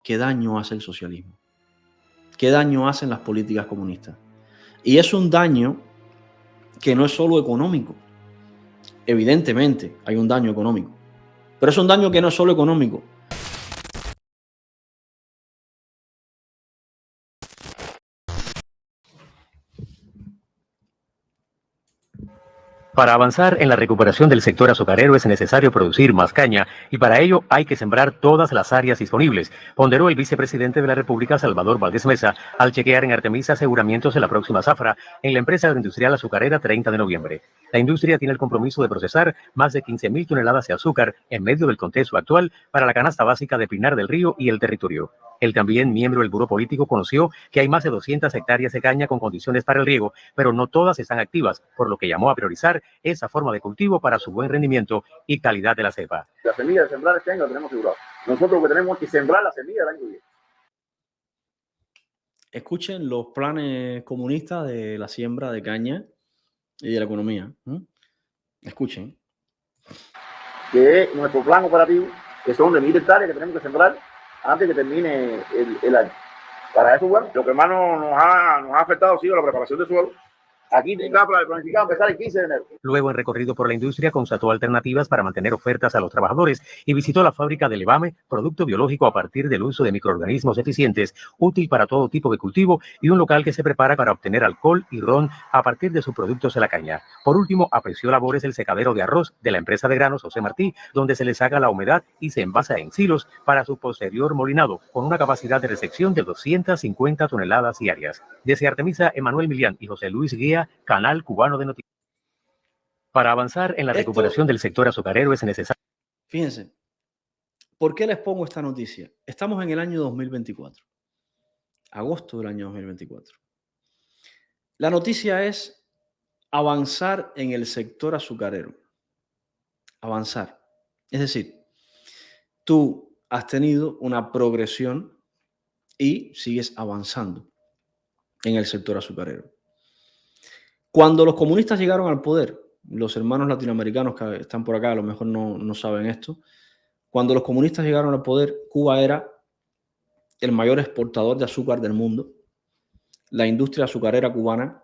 ¿Qué daño hace el socialismo? ¿Qué daño hacen las políticas comunistas? Y es un daño que no es solo económico. Evidentemente hay un daño económico, pero es un daño que no es solo económico. Para avanzar en la recuperación del sector azucarero es necesario producir más caña y para ello hay que sembrar todas las áreas disponibles, ponderó el vicepresidente de la República, Salvador Valdés Mesa, al chequear en Artemisa aseguramientos de la próxima zafra en la empresa agroindustrial azucarera 30 de noviembre. La industria tiene el compromiso de procesar más de 15.000 toneladas de azúcar en medio del contexto actual para la canasta básica de Pinar del Río y el territorio. El también miembro del Buró Político conoció que hay más de 200 hectáreas de caña con condiciones para el riego, pero no todas están activas, por lo que llamó a priorizar esa forma de cultivo para su buen rendimiento y calidad de la cepa. La semilla de sembrar este año la tenemos asegurada. Nosotros lo que tenemos es que sembrar la semilla del año que viene. Escuchen los planes comunistas de la siembra de caña y de la economía. Escuchen. Que es nuestro plan operativo, que son de 1.000 hectáreas que tenemos que sembrar antes que termine el año. Para eso, bueno, lo que más nos ha afectado ha sido la preparación del suelo. Aquí está planificado empezar el 15 de enero. Luego, en recorrido por la industria, constató alternativas para mantener ofertas a los trabajadores y visitó la fábrica de Levame, producto biológico a partir del uso de microorganismos eficientes, útil para todo tipo de cultivo, y un local que se prepara para obtener alcohol y ron a partir de sus productos de la caña. Por último, apreció labores del secadero de arroz de la empresa de granos José Martí, donde se le saca la humedad y se envasa en silos para su posterior molinado, con una capacidad de recepción de 250 toneladas diarias. Desde Artemisa, Emanuel Milián y José Luis Guía, Canal Cubano de Noticias. Para avanzar en la recuperación del sector azucarero es necesario. Fíjense, ¿por qué les pongo esta noticia? Estamos en el año 2024, agosto del año 2024. La noticia es avanzar en el sector azucarero. Avanzar. Es decir, tú has tenido una progresión y sigues avanzando en el sector azucarero. Cuando los comunistas llegaron al poder, los hermanos latinoamericanos que están por acá a lo mejor no saben esto, cuando los comunistas llegaron al poder, Cuba era el mayor exportador de azúcar del mundo. La industria azucarera cubana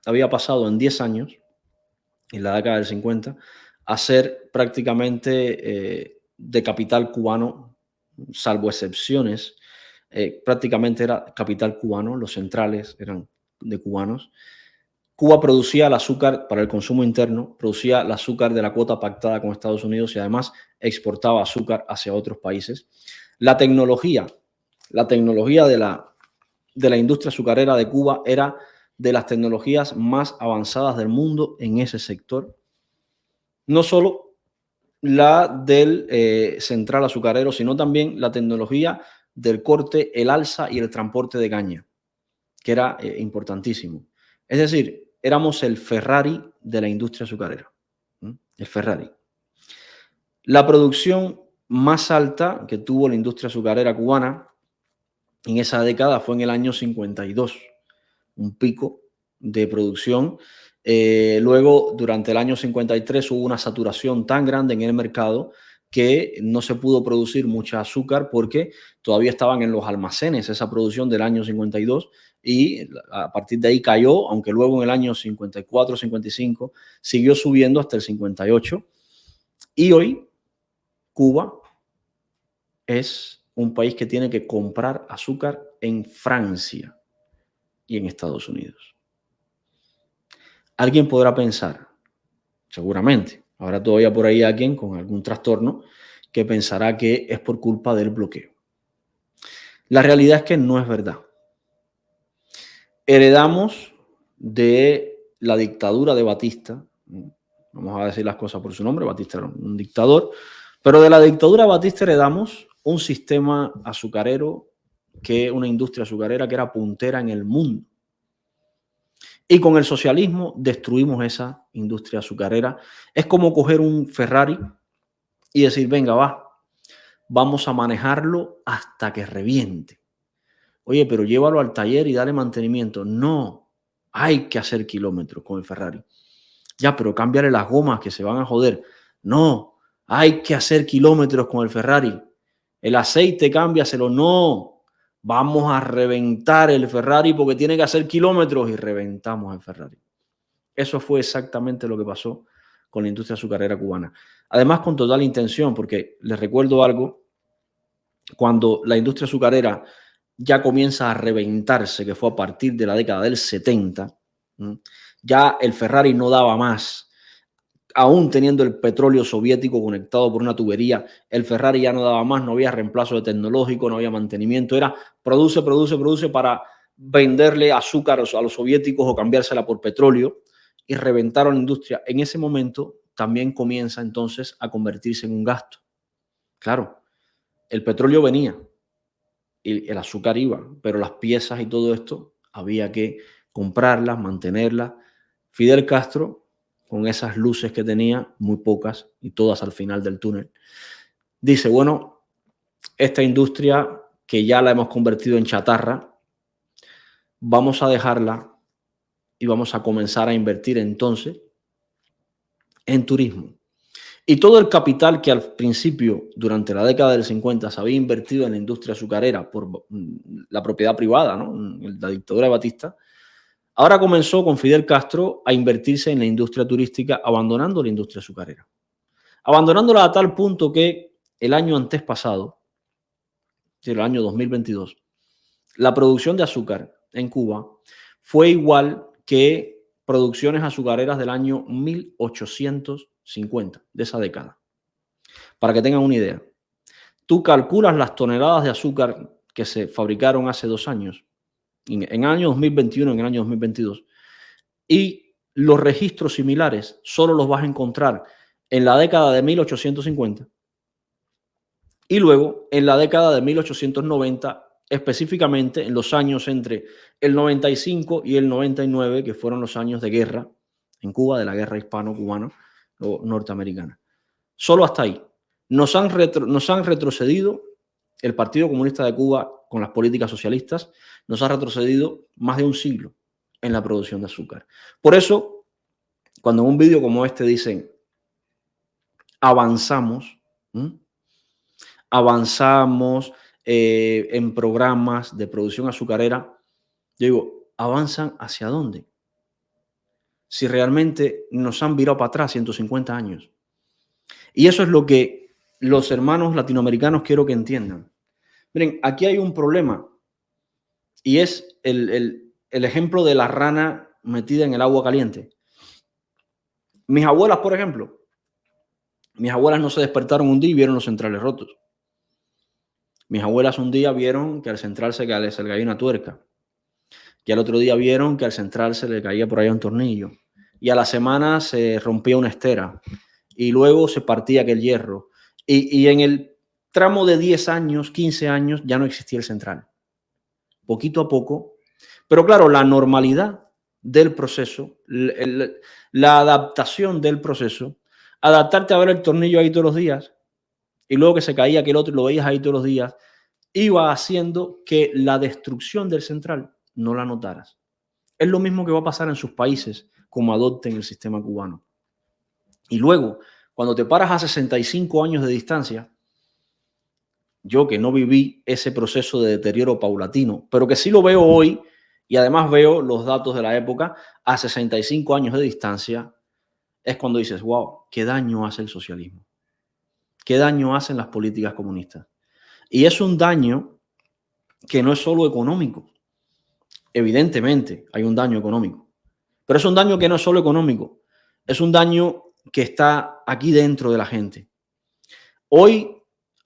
había pasado en 10 años, en la década del 50, a ser prácticamente de capital cubano, salvo excepciones, prácticamente era capital cubano, los centrales eran de cubanos. Cuba producía el azúcar para el consumo interno, producía el azúcar de la cuota pactada con Estados Unidos y además exportaba azúcar hacia otros países. La tecnología de la industria azucarera de Cuba era de las tecnologías más avanzadas del mundo en ese sector. No solo la del central azucarero, sino también la tecnología del corte, el alza y el transporte de caña, que era importantísimo. Es decir, éramos el Ferrari de la industria azucarera. El Ferrari. La producción más alta que tuvo la industria azucarera cubana en esa década fue en el año 52, un pico de producción. Luego, durante el año 53, hubo una saturación tan grande en el mercado que no se pudo producir mucha azúcar porque todavía estaban en los almacenes esa producción del año 52 y a partir de ahí cayó, aunque luego en el año 54, 55 siguió subiendo hasta el 58. Y hoy Cuba es un país que tiene que comprar azúcar en Francia y en Estados Unidos. Alguien podrá pensar, seguramente, habrá todavía por ahí alguien con algún trastorno que pensará que es por culpa del bloqueo. La realidad es que no es verdad. Heredamos de la dictadura de Batista, vamos a decir las cosas por su nombre, Batista era un dictador, pero de la dictadura de Batista heredamos un sistema azucarero, una industria azucarera que era puntera en el mundo. Y con el socialismo destruimos esa industria azucarera. Es como coger un Ferrari y decir, venga, vamos a manejarlo hasta que reviente. Oye, pero llévalo al taller y dale mantenimiento. No, hay que hacer kilómetros con el Ferrari. Ya, pero cámbiale las gomas que se van a joder. No, hay que hacer kilómetros con el Ferrari. El aceite cámbiaselo. No, vamos a reventar el Ferrari porque tiene que hacer kilómetros y reventamos el Ferrari. Eso fue exactamente lo que pasó con la industria azucarera cubana. Además, con total intención, porque les recuerdo algo, cuando la industria azucarera ya comienza a reventarse, que fue a partir de la década del 70, ya el Ferrari no daba más. Aún teniendo el petróleo soviético conectado por una tubería, el Ferrari ya no daba más, no había reemplazo de tecnológico, no había mantenimiento, era produce para venderle azúcar a los soviéticos o cambiársela por petróleo, y reventaron la industria. En ese momento también comienza entonces a convertirse en un gasto. Claro, el petróleo venía y el azúcar iba, pero las piezas y todo esto había que comprarlas, mantenerlas. Fidel Castro, con esas luces que tenía, muy pocas y todas al final del túnel, dice, bueno, esta industria que ya la hemos convertido en chatarra, vamos a dejarla y vamos a comenzar a invertir entonces en turismo. Y todo el capital que al principio, durante la década del 50, se había invertido en la industria azucarera por la propiedad privada, ¿no?, la dictadura de Batista, ahora comenzó con Fidel Castro a invertirse en la industria turística, abandonando la industria azucarera. Abandonándola a tal punto que el año antes pasado, el año 2022, la producción de azúcar en Cuba fue igual que producciones azucareras del año 1850, de esa década. Para que tengan una idea, tú calculas las toneladas de azúcar que se fabricaron hace 2 años, en el año 2021, en el año 2022, y los registros similares solo los vas a encontrar en la década de 1850 y luego en la década de 1890, específicamente en los años entre el 95 y el 99, que fueron los años de guerra en Cuba, de la guerra hispano-cubana o norteamericana. Solo hasta ahí. Nos han retrocedido el Partido Comunista de Cuba con las políticas socialistas, nos ha retrocedido más de un siglo en la producción de azúcar. Por eso, cuando en un vídeo como este dicen avanzamos, en programas de producción azucarera, yo digo, ¿avanzan hacia dónde? Si realmente nos han virado para atrás 150 años. Y eso es lo que los hermanos latinoamericanos quiero que entiendan. Miren, aquí hay un problema y es el ejemplo de la rana metida en el agua caliente. Mis abuelas, por ejemplo, mis abuelas no se despertaron un día y vieron los centrales rotos. Mis abuelas un día vieron que al central se le caía una tuerca. Y al otro día vieron que al central se le caía por ahí un tornillo. Y a la semana se rompía una estera. Y luego se partía aquel hierro. Y en el tramo de 10 años, 15 años, ya no existía el central. Poquito a poco. Pero claro, la normalidad del proceso, la adaptación del proceso, adaptarte a ver el tornillo ahí todos los días, y luego que se caía aquel otro y lo veías ahí todos los días, iba haciendo que la destrucción del central no la notaras. Es lo mismo que va a pasar en sus países como adopten el sistema cubano. Y luego, cuando te paras a 65 años de distancia, yo que no viví ese proceso de deterioro paulatino, pero que sí lo veo hoy, y además veo los datos de la época, a 65 años de distancia, es cuando dices, wow, qué daño hace el socialismo. ¿Qué daño hacen las políticas comunistas? Y es un daño que no es solo económico. Evidentemente hay un daño económico, pero es un daño que no es solo económico. Es un daño que está aquí dentro de la gente. Hoy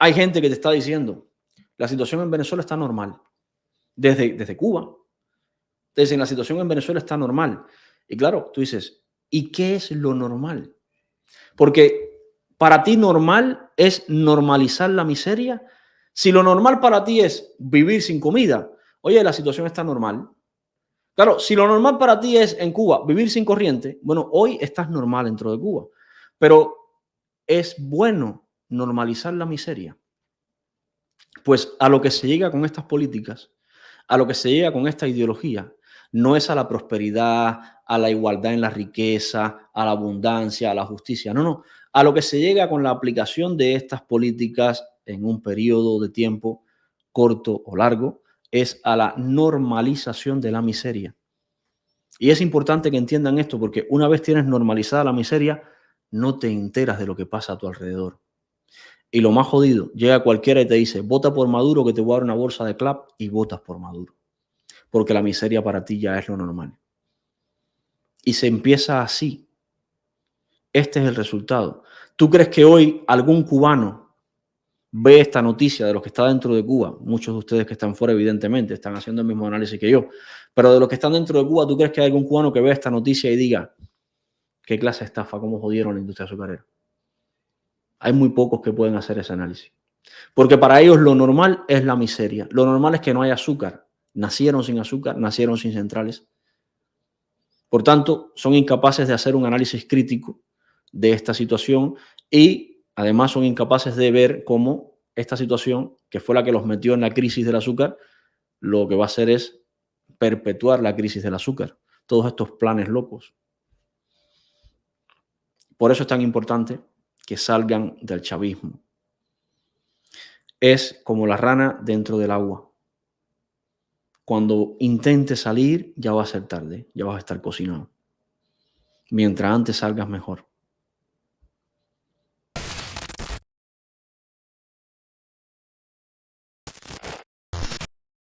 hay gente que te está diciendo, la situación en Venezuela está normal. Desde Cuba. Te dicen, la situación en Venezuela está normal. Y claro, tú dices, ¿y qué es lo normal? Porque para ti normal es normalizar la miseria. Si lo normal para ti es vivir sin comida, oye, la situación está normal. Claro, si lo normal para ti es en Cuba vivir sin corriente, bueno, hoy estás normal dentro de Cuba. Pero es bueno normalizar la miseria. Pues a lo que se llega con estas políticas, a lo que se llega con esta ideología, no es a la prosperidad, a la igualdad en la riqueza, a la abundancia, a la justicia. No, no. A lo que se llega con la aplicación de estas políticas en un periodo de tiempo corto o largo, es a la normalización de la miseria. Y es importante que entiendan esto, porque una vez tienes normalizada la miseria, no te enteras de lo que pasa a tu alrededor. Y lo más jodido, llega cualquiera y te dice, vota por Maduro que te voy a dar una bolsa de clap, y votas por Maduro. Porque la miseria para ti ya es lo normal. Y se empieza así. Este es el resultado. ¿Tú crees que hoy algún cubano ve esta noticia de los que está dentro de Cuba? Muchos de ustedes que están fuera, evidentemente, están haciendo el mismo análisis que yo. Pero de los que están dentro de Cuba, ¿tú crees que hay algún cubano que ve esta noticia y diga, qué clase de estafa, cómo jodieron la industria azucarera? Hay muy pocos que pueden hacer ese análisis. Porque para ellos lo normal es la miseria. Lo normal es que no haya azúcar. Nacieron sin azúcar, nacieron sin centrales. Por tanto, son incapaces de hacer un análisis crítico de esta situación y además son incapaces de ver cómo esta situación, que fue la que los metió en la crisis del azúcar, lo que va a hacer es perpetuar la crisis del azúcar. Todos estos planes locos. Por eso es tan importante que salgan del chavismo. Es como la rana dentro del agua. Cuando intente salir, ya va a ser tarde, ya vas a estar cocinado. Mientras antes salgas, mejor.